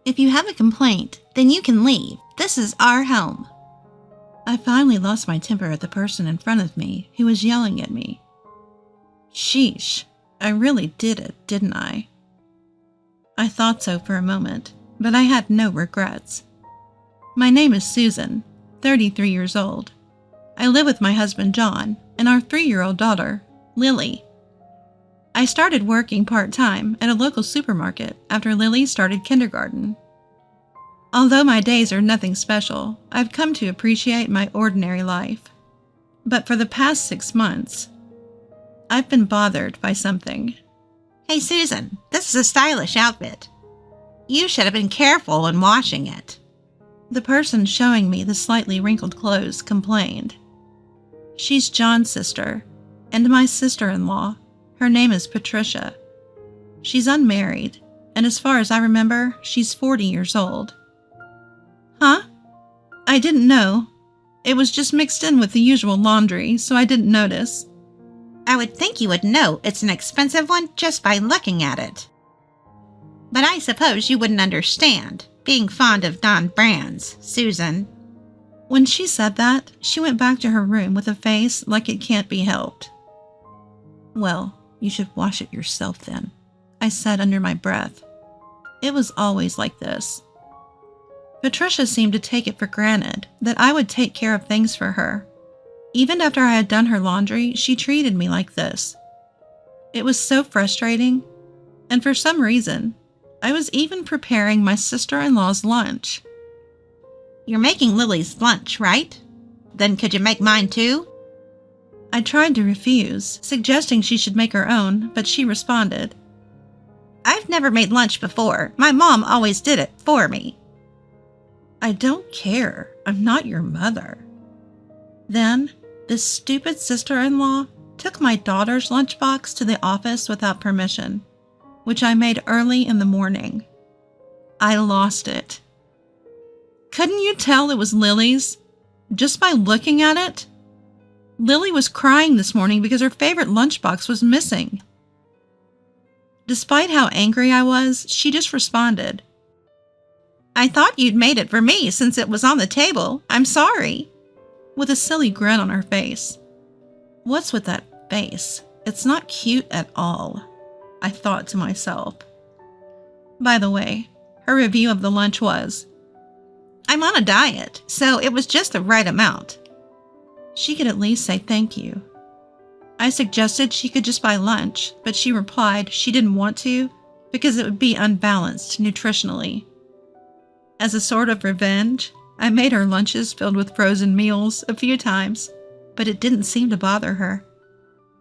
If you have a complaint, then you can leave. This is our home. I finally lost my temper at the person in front of me who was yelling at me. Sheesh, I really did it, didn't I? I thought so for a moment, but I had no regrets. My name is Susan, 33 years old. I live with my husband John and our 3-year-old daughter, Lily. I started working part-time at a local supermarket after Lily started kindergarten. Although my days are nothing special, I've come to appreciate my ordinary life. But for the past 6 months, I've been bothered by something. Hey Susan, this is a stylish outfit. You should have been careful when washing it. The person showing me the slightly wrinkled clothes complained. She's John's sister, and my sister-in-law. Her name is Patricia. She's unmarried, and as far as I remember, she's 40 years old. Huh? I didn't know. It was just mixed in with the usual laundry, so I didn't notice. I would think you would know it's an expensive one just by looking at it. But I suppose you wouldn't understand, being fond of non-brands, Susan. When she said that, she went back to her room with a face like it can't be helped. Well, you should wash it yourself then, I said under my breath. It was always like this. Patricia seemed to take it for granted that I would take care of things for her. Even after I had done her laundry, she treated me like this. It was so frustrating, and for some reason, I was even preparing my sister-in-law's lunch. You're making Lily's lunch, right? Then could you make mine too? I tried to refuse, suggesting she should make her own, but she responded, I've never made lunch before. My mom always did it for me. I don't care. I'm not your mother. Then, this stupid sister-in-law took my daughter's lunchbox to the office without permission, which I made early in the morning. I lost it. Couldn't you tell it was Lily's? Just by looking at it? Lily was crying this morning because her favorite lunchbox was missing. Despite how angry I was, she just responded, I thought you'd made it for me since it was on the table. I'm sorry. With a silly grin on her face. What's with that face? It's not cute at all, I thought to myself. By the way, her review of the lunch was, I'm on a diet, so it was just the right amount. She could at least say thank you. I suggested she could just buy lunch, but she replied she didn't want to because it would be unbalanced nutritionally. As a sort of revenge, I made her lunches filled with frozen meals a few times, but it didn't seem to bother her.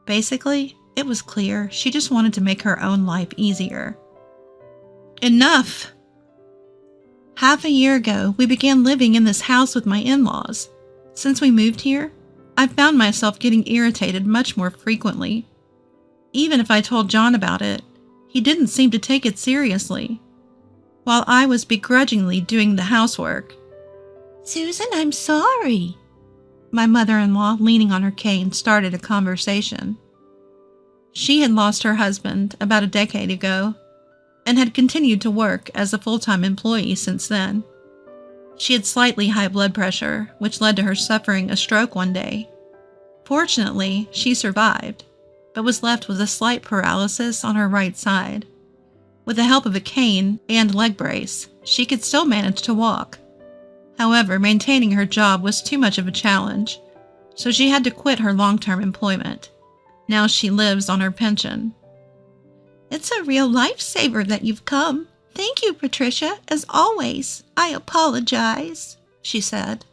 Basically, it was clear she just wanted to make her own life easier. Enough! Half a year ago, we began living in this house with my in-laws. Since we moved here, I've found myself getting irritated much more frequently. Even if I told John about it, he didn't seem to take it seriously, while I was begrudgingly doing the housework. Susan, I'm sorry. My mother-in-law, leaning on her cane, started a conversation. She had lost her husband about a decade ago and had continued to work as a full-time employee since then. She had slightly high blood pressure, which led to her suffering a stroke one day. Fortunately, she survived, but was left with a slight paralysis on her right side. With the help of a cane and leg brace, she could still manage to walk. However, maintaining her job was too much of a challenge, so she had to quit her long-term employment. Now she lives on her pension. It's a real lifesaver that you've come. Thank you, Patricia, as always. I apologize, she said.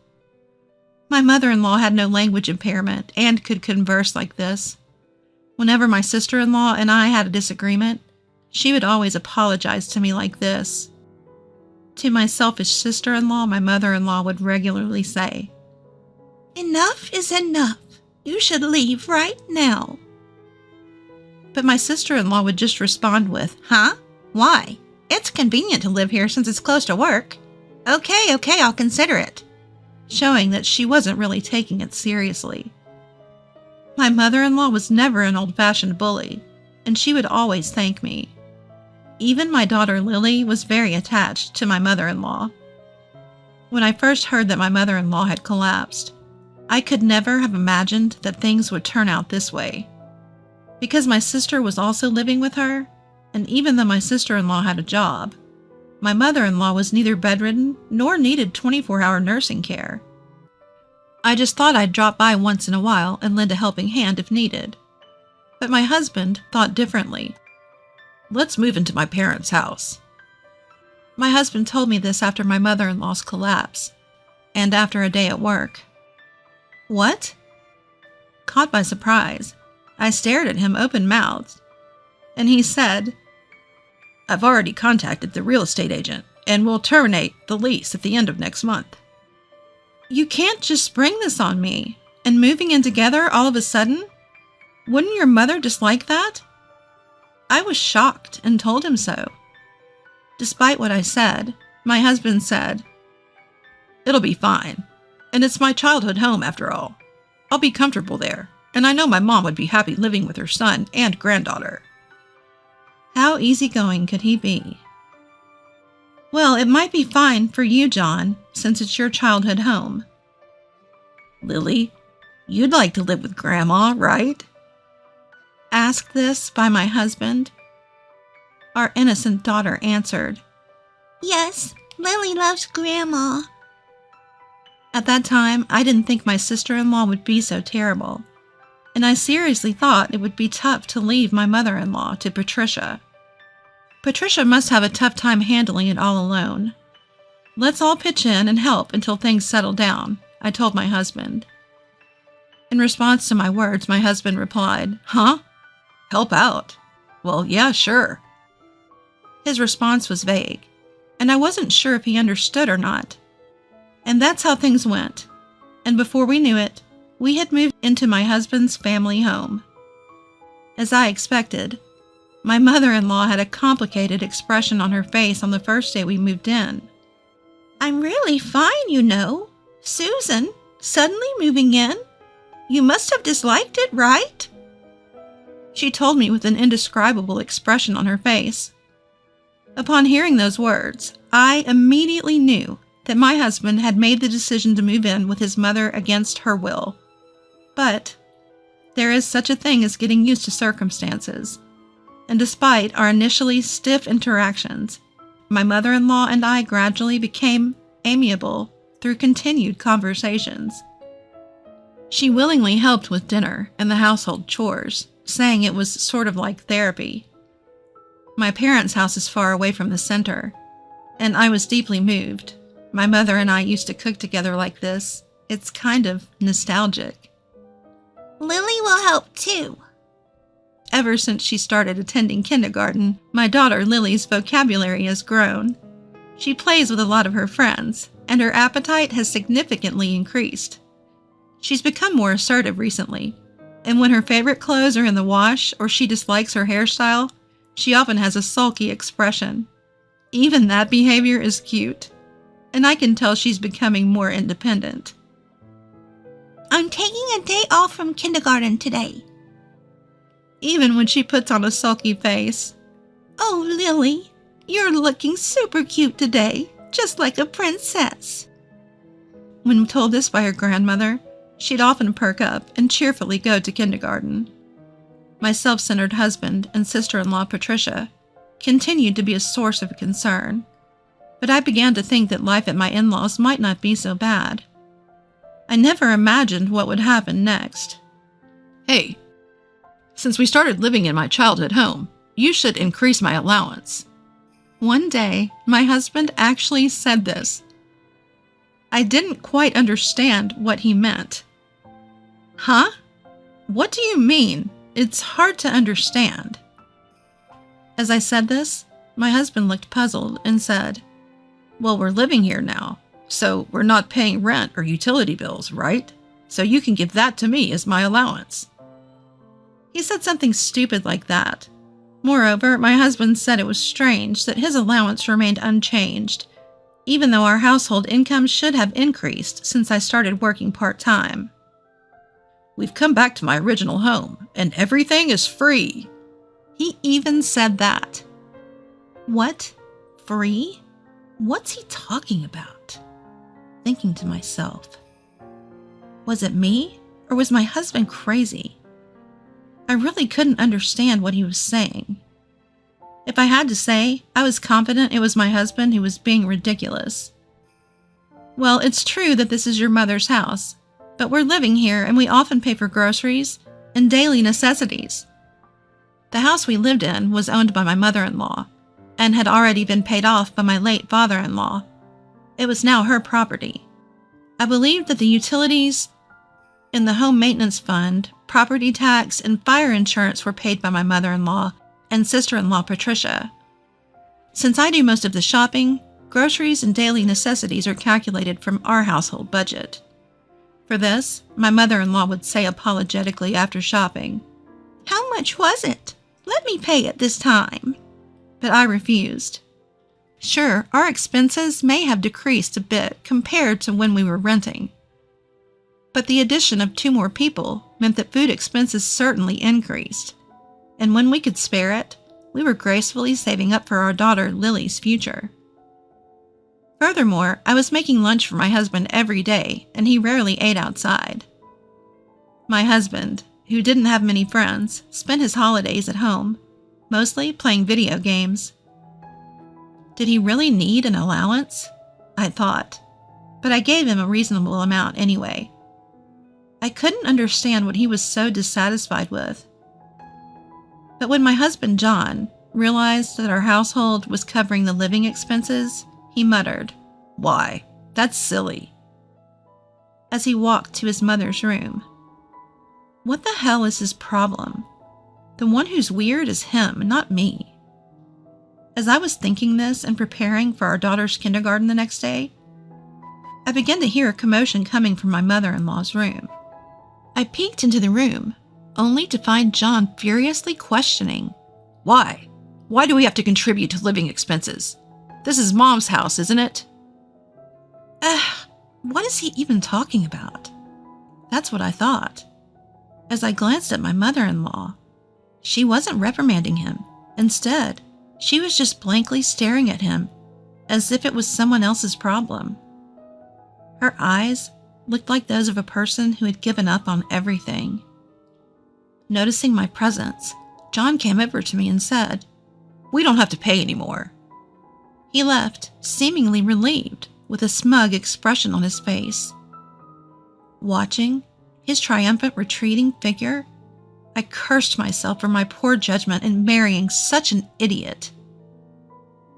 My mother-in-law had no language impairment and could converse like this. Whenever my sister-in-law and I had a disagreement, she would always apologize to me like this. To my selfish sister-in-law, my mother-in-law would regularly say, Enough is enough. You should leave right now. But my sister-in-law would just respond with, Huh? Why? It's convenient to live here since it's close to work. Okay, I'll consider it. Showing that she wasn't really taking it seriously. My mother-in-law was never an old-fashioned bully, and she would always thank me. Even my daughter Lily was very attached to my mother-in-law. When I first heard that my mother-in-law had collapsed, I could never have imagined that things would turn out this way. Because my sister was also living with her, and even though my sister-in-law had a job, my mother-in-law was neither bedridden nor needed 24-hour nursing care. I just thought I'd drop by once in a while and lend a helping hand if needed. But my husband thought differently. "Let's move into my parents' house." My husband told me this after my mother-in-law's collapse, and after a day at work. "What?" Caught by surprise, I stared at him open-mouthed, and he said, "I've already contacted the real estate agent, and we'll terminate the lease at the end of next month." You can't just spring this on me, and moving in together all of a sudden? Wouldn't your mother dislike that? I was shocked and told him so. Despite what I said, my husband said, "It'll be fine, and it's my childhood home after all. I'll be comfortable there, and I know my mom would be happy living with her son and granddaughter." How easygoing could he be? "Well, it might be fine for you, John, since it's your childhood home." "Lily, you'd like to live with Grandma, right?" Asked this by my husband. Our innocent daughter answered, Yes, Lily loves Grandma. At that time, I didn't think my sister-in-law would be so terrible, and I seriously thought it would be tough to leave my mother-in-law to Patricia. Patricia must have a tough time handling it all alone. "Let's all pitch in and help until things settle down," I told my husband. In response to my words, my husband replied, "Huh? Help out? Well, yeah, sure." His response was vague, and I wasn't sure if he understood or not. And that's how things went. And before we knew it, we had moved into my husband's family home. As I expected, my mother-in-law had a complicated expression on her face on the first day we moved in. I'm really fine, you know. Susan, suddenly moving in? You must have disliked it, right? She told me with an indescribable expression on her face. Upon hearing those words, I immediately knew that my husband had made the decision to move in with his mother against her will. But there is such a thing as getting used to circumstances. And despite our initially stiff interactions, my mother-in-law and I gradually became amiable through continued conversations. She willingly helped with dinner and the household chores, saying it was sort of like therapy. My parents' house is far away from the center, and I was deeply moved. My mother and I used to cook together like this. It's kind of nostalgic. Lily will help too. Ever since she started attending kindergarten, my daughter Lily's vocabulary has grown. She plays with a lot of her friends, and her appetite has significantly increased. She's become more assertive recently, and when her favorite clothes are in the wash or she dislikes her hairstyle, she often has a sulky expression. Even that behavior is cute, and I can tell she's becoming more independent. I'm taking a day off from kindergarten today. Even when she puts on a sulky face. Oh, Lily, you're looking super cute today, just like a princess. When told this by her grandmother, she'd often perk up and cheerfully go to kindergarten. My self-centered husband and sister-in-law Patricia continued to be a source of concern, but I began to think that life at my in-laws might not be so bad. I never imagined what would happen next. "Hey, since we started living in my childhood home, you should increase my allowance." One day, my husband actually said this. I didn't quite understand what he meant. "Huh? What do you mean? It's hard to understand." As I said this, my husband looked puzzled and said, "Well, we're living here now, so we're not paying rent or utility bills, right? So you can give that to me as my allowance." He said something stupid like that. Moreover, my husband said it was strange that his allowance remained unchanged, even though our household income should have increased since I started working part-time. "We've come back to my original home, and everything is free." He even said that. What? Free? What's he talking about? Thinking to myself. Was it me, or was my husband crazy? I really couldn't understand what he was saying. If I had to say, I was confident it was my husband who was being ridiculous. Well, it's true that this is your mother's house, but we're living here and we often pay for groceries and daily necessities. The house we lived in was owned by my mother-in-law and had already been paid off by my late father-in-law. It was now her property. I believed that the utilities in the home maintenance fund, property tax, and fire insurance were paid by my mother-in-law and sister-in-law Patricia. Since I do most of the shopping, groceries and daily necessities are calculated from our household budget. For this, my mother-in-law would say apologetically after shopping, "How much was it? Let me pay it this time." But I refused. Sure, our expenses may have decreased a bit compared to when we were renting. But the addition of 2 more people meant that food expenses certainly increased. And when we could spare it, we were gracefully saving up for our daughter Lily's future. Furthermore, I was making lunch for my husband every day, and he rarely ate outside. My husband, who didn't have many friends, spent his holidays at home, mostly playing video games. Did he really need an allowance? I thought, but I gave him a reasonable amount anyway. I couldn't understand what he was so dissatisfied with. But when my husband John realized that our household was covering the living expenses, he muttered, "Why, that's silly," as he walked to his mother's room. What the hell is his problem? The one who's weird is him, not me. As I was thinking this and preparing for our daughter's kindergarten the next day, I began to hear a commotion coming from my mother-in-law's room. I peeked into the room, only to find John furiously questioning, "Why? Why do we have to contribute to living expenses? This is Mom's house, isn't it?" What is he even talking about? That's what I thought. As I glanced at my mother-in-law, she wasn't reprimanding him. Instead, she was just blankly staring at him, as if it was someone else's problem. Her eyes looked like those of a person who had given up on everything. Noticing my presence, John came over to me and said, "We don't have to pay anymore." He left, seemingly relieved, with a smug expression on his face. Watching his triumphant retreating figure, I cursed myself for my poor judgment in marrying such an idiot.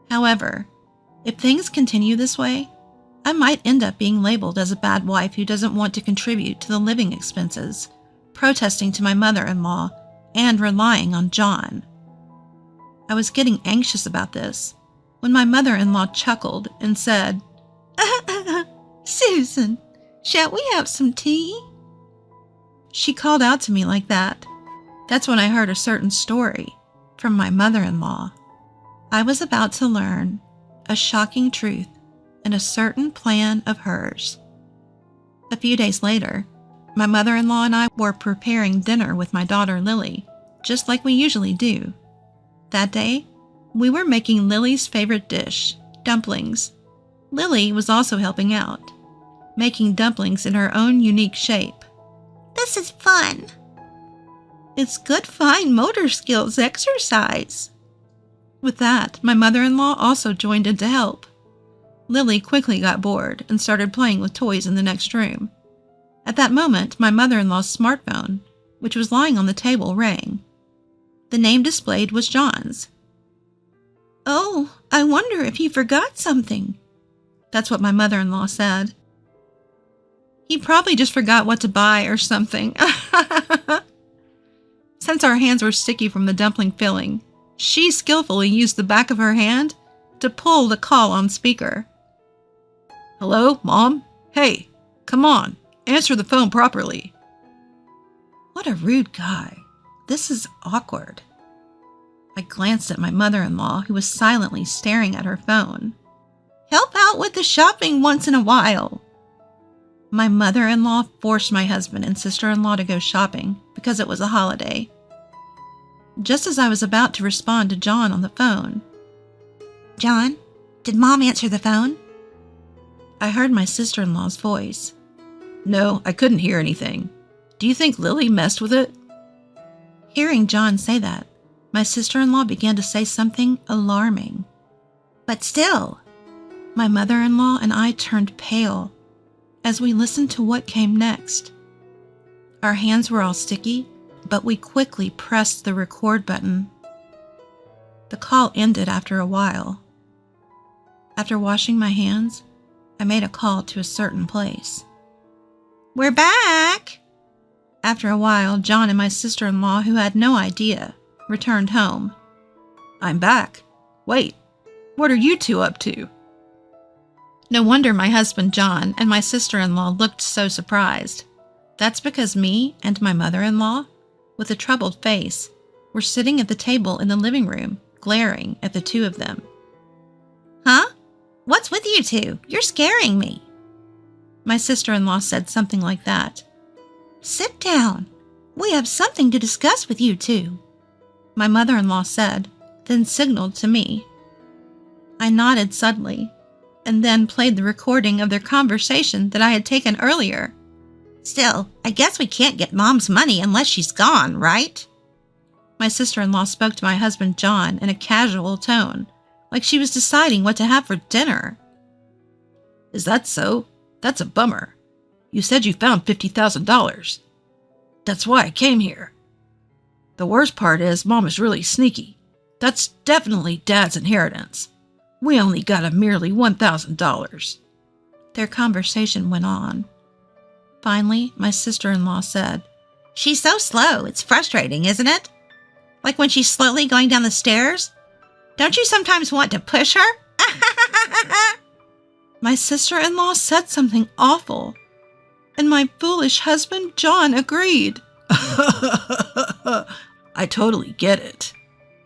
However, if things continue this way, I might end up being labeled as a bad wife who doesn't want to contribute to the living expenses, protesting to my mother-in-law, and relying on John. I was getting anxious about this when my mother-in-law chuckled and said, "Susan, shall we have some tea?" She called out to me like that. That's when I heard a certain story from my mother-in-law. I was about to learn a shocking truth and a certain plan of hers. A few days later, my mother-in-law and I were preparing dinner with my daughter Lily, just like we usually do. That day, we were making Lily's favorite dish, dumplings. Lily was also helping out, making dumplings in her own unique shape. This is fun. It's good fine motor skills exercise. With that, my mother-in-law also joined in to help. Lily quickly got bored and started playing with toys in the next room. At that moment, my mother-in-law's smartphone, which was lying on the table, rang. The name displayed was John's. "Oh, I wonder if he forgot something." That's what my mother-in-law said. "He probably just forgot what to buy or something." Since our hands were sticky from the dumpling filling, she skillfully used the back of her hand to pull the call on speaker. "Hello, Mom? Hey, come on, answer the phone properly." What a rude guy. This is awkward. I glanced at my mother-in-law, who was silently staring at her phone. "Help out with the shopping once in a while." My mother-in-law forced my husband and sister-in-law to go shopping because it was a holiday. Just as I was about to respond to John on the phone, John, did Mom answer the phone? I heard my sister-in-law's voice. No, I couldn't hear anything. Do you think Lily messed with it? Hearing John say that, my sister-in-law began to say something alarming. But still, my mother-in-law and I turned pale as we listened to what came next. Our hands were all sticky, but we quickly pressed the record button. The call ended after a while. After washing my hands, I made a call to a certain place. We're back! After a while, John and my sister-in-law, who had no idea, returned home. I'm back. Wait, what are you two up to? No wonder my husband John and my sister-in-law looked so surprised. That's because me and my mother-in-law, with a troubled face, were sitting at the table in the living room, glaring at the two of them. Huh? What's with you two? You're scaring me. My sister-in-law said something like that. Sit down. We have something to discuss with you two, my mother-in-law said, then signaled to me. I nodded suddenly, and then played the recording of their conversation that I had taken earlier. Still, I guess we can't get Mom's money unless she's gone, right? My sister-in-law spoke to my husband John in a casual tone, like she was deciding what to have for dinner. Is that so? That's a bummer. You said you found $50,000. That's why I came here. The worst part is Mom is really sneaky. That's definitely Dad's inheritance. We only got a merely $1,000. Their conversation went on. Finally, my sister-in-law said, She's so slow, it's frustrating, isn't it? Like when she's slowly going down the stairs? Don't you sometimes want to push her? My sister-in-law said something awful, and my foolish husband John agreed. I totally get it.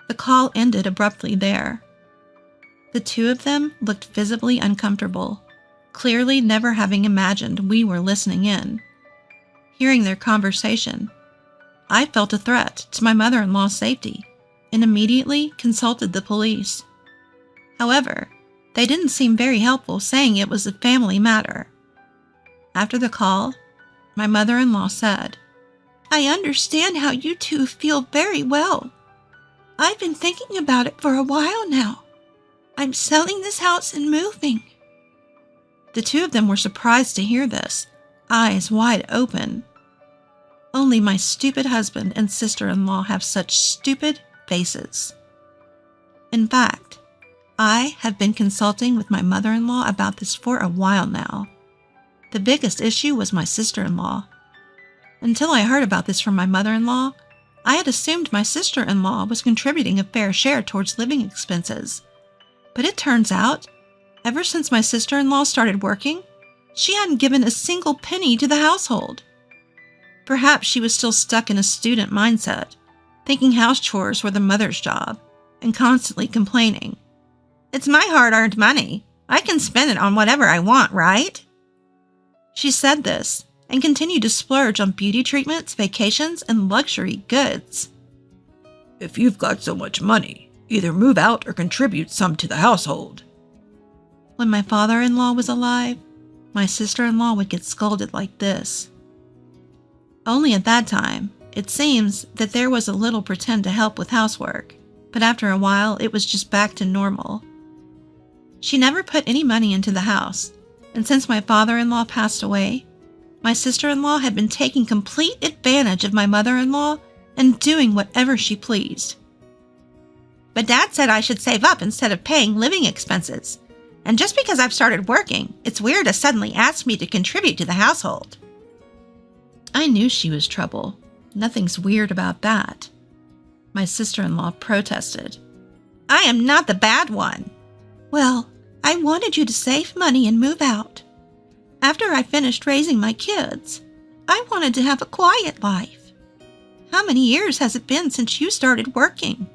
The call ended abruptly there. The two of them looked visibly uncomfortable, clearly never having imagined we were listening in. Hearing their conversation, I felt a threat to my mother-in-law's safety and immediately consulted the police. However, they didn't seem very helpful, saying it was a family matter. After the call, my mother-in-law said, I understand how you two feel very well. I've been thinking about it for a while now. I'm selling this house and moving. The two of them were surprised to hear this, eyes wide open. Only my stupid husband and sister-in-law have such stupid faces. In fact, I have been consulting with my mother-in-law about this for a while now. The biggest issue was my sister-in-law. Until I heard about this from my mother-in-law, I had assumed my sister-in-law was contributing a fair share towards living expenses. But it turns out, ever since my sister-in-law started working, she hadn't given a single penny to the household. Perhaps she was still stuck in a student mindset, thinking house chores were the mother's job, and constantly complaining. It's my hard-earned money. I can spend it on whatever I want, right? She said this and continued to splurge on beauty treatments, vacations, and luxury goods. If you've got so much money, either move out or contribute some to the household. When my father-in-law was alive, my sister-in-law would get scolded like this. Only at that time, it seems that there was a little pretend to help with housework, but after a while it was just back to normal. She never put any money into the house, and since my father-in-law passed away, my sister-in-law had been taking complete advantage of my mother-in-law and doing whatever she pleased. But Dad said I should save up instead of paying living expenses. And just because I've started working, it's weird to suddenly ask me to contribute to the household. I knew she was trouble. Nothing's weird about that. My sister-in-law protested. I am not the bad one. Well, I wanted you to save money and move out. After I finished raising my kids, I wanted to have a quiet life. How many years has it been since you started working?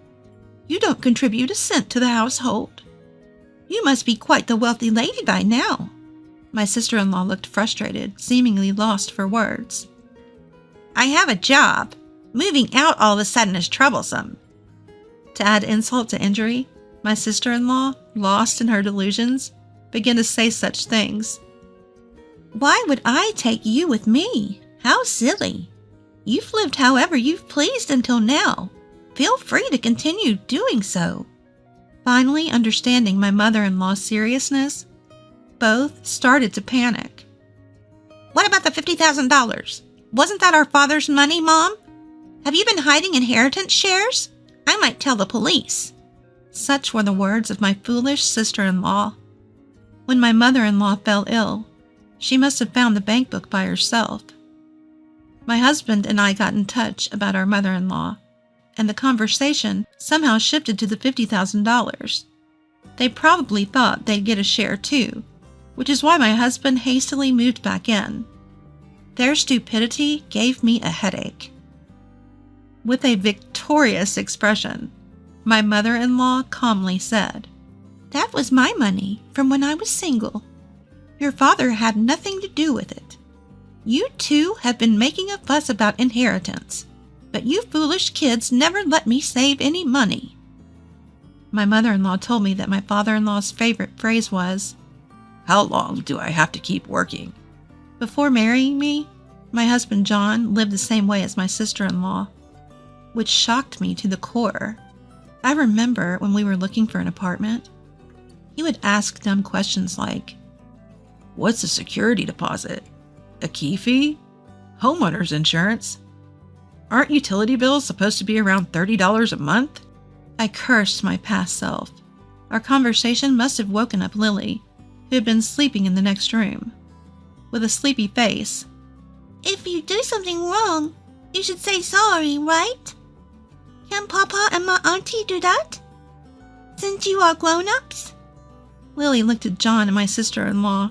You don't contribute a cent to the household. You must be quite the wealthy lady by now. My sister-in-law looked frustrated, seemingly lost for words. I have a job. Moving out all of a sudden is troublesome. To add insult to injury, My sister-in-law, lost in her delusions, began to say such things. Why would I take you with me? How silly. You've lived however you've pleased until now. Feel free to continue doing so. Finally, understanding my mother-in-law's seriousness, both started to panic. What about the $50,000? Wasn't that our father's money, Mom? Have you been hiding inheritance shares? I might tell the police. Such were the words of my foolish sister-in-law. When my mother-in-law fell ill, she must have found the bank book by herself. My husband and I got in touch about our mother-in-law, and the conversation somehow shifted to the $50,000. They probably thought they'd get a share too, which is why my husband hastily moved back in. Their stupidity gave me a headache. With a victorious expression, my mother-in-law calmly said, That was my money from when I was single. Your father had nothing to do with it. You two have been making a fuss about inheritance, but you foolish kids never let me save any money. My mother-in-law told me that my father-in-law's favorite phrase was, "How long do I have to keep working?" Before marrying me, my husband John lived the same way as my sister-in-law, which shocked me to the core. I remember when we were looking for an apartment, he would ask dumb questions like, "What's a security deposit? A key fee? Homeowner's insurance? Aren't utility bills supposed to be around $30 a month?" I cursed my past self. Our conversation must have woken up Lily, who had been sleeping in the next room. With a sleepy face, If you do something wrong, you should say sorry, right? Can Papa and my auntie do that? Since you are grown-ups? Lily looked at John and my sister-in-law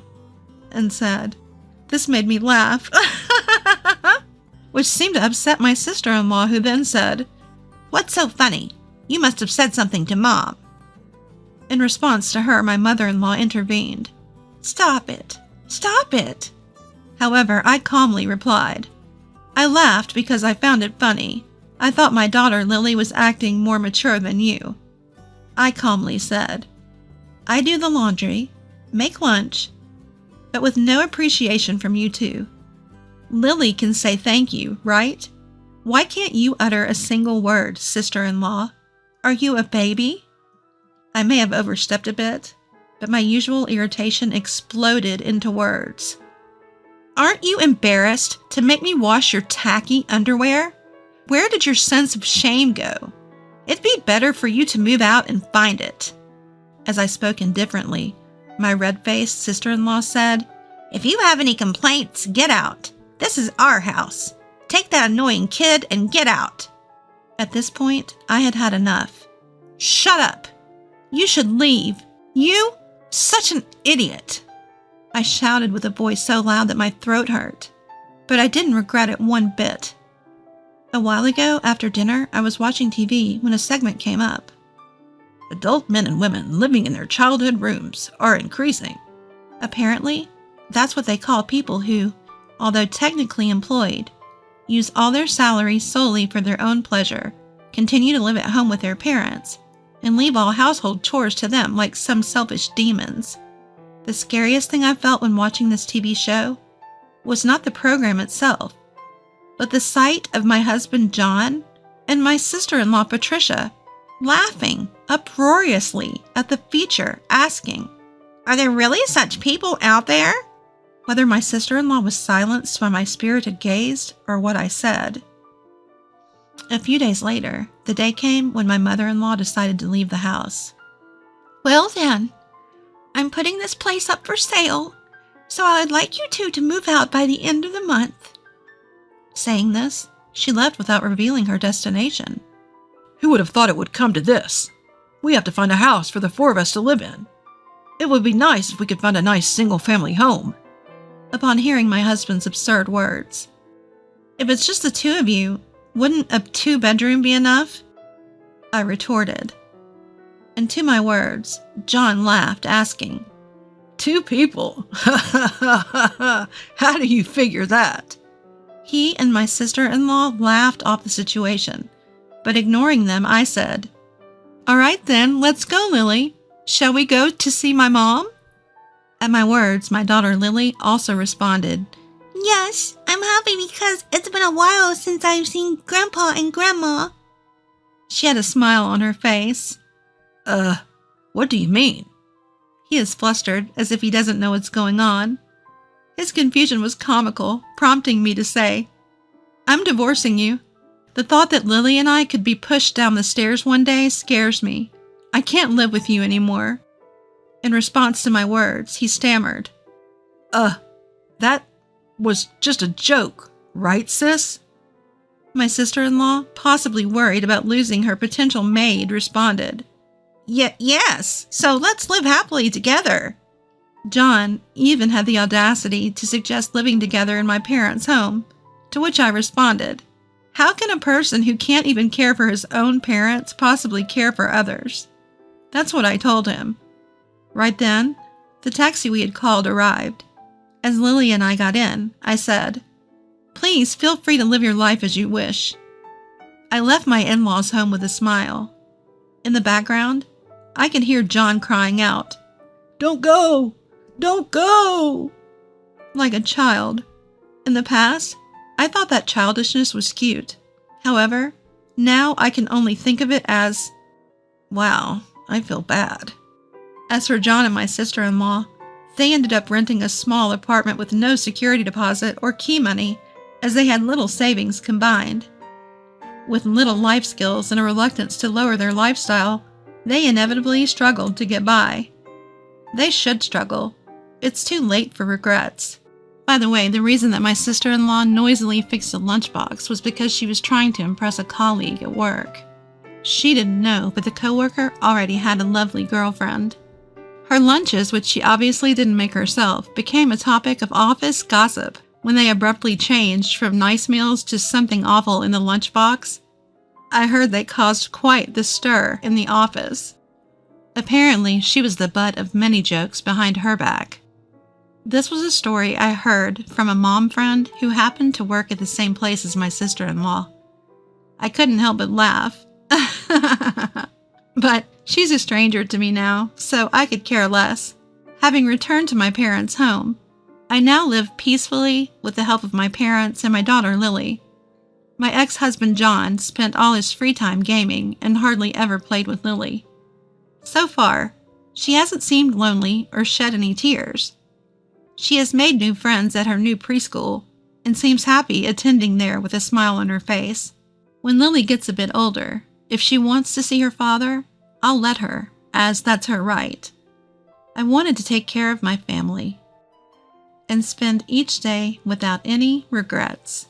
and said, This made me laugh, which seemed to upset my sister-in-law, who then said, What's so funny? You must have said something to Mom. In response to her, my mother-in-law intervened. Stop it. Stop it. However, I calmly replied. I laughed because I found it funny. I thought my daughter Lily was acting more mature than you. I calmly said, I do the laundry, make lunch, but with no appreciation from you two. Lily can say thank you, right? Why can't you utter a single word, sister-in-law? Are you a baby? I may have overstepped a bit, but my usual irritation exploded into words. Aren't you embarrassed to make me wash your tacky underwear? Where did your sense of shame go? It'd be better for you to move out and find it. As I spoke indifferently, my red-faced sister-in-law said, If you have any complaints, get out. This is our house. Take that annoying kid and get out. At this point, I had had enough. Shut up! You should leave. You? Such an idiot! I shouted with a voice so loud that my throat hurt, but I didn't regret it one bit. A while ago, after dinner, I was watching TV when a segment came up. Adult men and women living in their childhood rooms are increasing. Apparently, that's what they call people who, although technically employed, use all their salary solely for their own pleasure, continue to live at home with their parents, and leave all household chores to them like some selfish demons. The scariest thing I felt when watching this TV show was not the program itself, but the sight of my husband John and my sister-in-law Patricia laughing uproariously at the feature, asking, Are there really such people out there? Whether my sister-in-law was silenced by my spirited gaze or what I said. A few days later, the day came when my mother-in-law decided to leave the house. Well then, I'm putting this place up for sale, so I'd like you two to move out by the end of the month. Saying this, she left without revealing her destination. Who would have thought it would come to this? We have to find a house for the four of us to live in. It would be nice if we could find a nice single-family home. Upon hearing my husband's absurd words, If it's just the two of you, wouldn't a two-bedroom be enough? I retorted. And to my words, John laughed, asking, 2 people? How do you figure that? He and my sister-in-law laughed off the situation, but ignoring them, I said, All right then, let's go, Lily. Shall we go to see my mom? At my words, my daughter Lily also responded, Yes, I'm happy because it's been a while since I've seen Grandpa and Grandma. She had a smile on her face. What do you mean? He is flustered, as if he doesn't know what's going on. His confusion was comical, prompting me to say, I'm divorcing you. The thought that Lily and I could be pushed down the stairs one day scares me. I can't live with you anymore. In response to my words, he stammered, That was just a joke, right, sis? My sister-in-law, possibly worried about losing her potential maid, responded, Yes, so let's live happily together. John even had the audacity to suggest living together in my parents' home, to which I responded, How can a person who can't even care for his own parents possibly care for others? That's what I told him. Right then, the taxi we had called arrived. As Lily and I got in, I said, Please feel free to live your life as you wish. I left my in-laws' home with a smile. In the background, I could hear John crying out, Don't go! Don't go! Like a child. In the past, I thought that childishness was cute. However, now I can only think of it as, wow, I feel bad. As for John and my sister-in-law, they ended up renting a small apartment with no security deposit or key money, as they had little savings combined. With little life skills and a reluctance to lower their lifestyle, they inevitably struggled to get by. They should struggle. It's too late for regrets. By the way, the reason that my sister-in-law noisily fixed a lunchbox was because she was trying to impress a colleague at work. She didn't know, but the coworker already had a lovely girlfriend. Her lunches, which she obviously didn't make herself, became a topic of office gossip when they abruptly changed from nice meals to something awful in the lunchbox. I heard they caused quite the stir in the office. Apparently, she was the butt of many jokes behind her back. This was a story I heard from a mom friend who happened to work at the same place as my sister-in-law. I couldn't help but laugh. But she's a stranger to me now, so I could care less. Having returned to my parents' home, I now live peacefully with the help of my parents and my daughter Lily. My ex-husband John spent all his free time gaming and hardly ever played with Lily. So far, she hasn't seemed lonely or shed any tears. She has made new friends at her new preschool and seems happy attending there with a smile on her face. When Lily gets a bit older, if she wants to see her father, I'll let her, as that's her right. I wanted to take care of my family and spend each day without any regrets.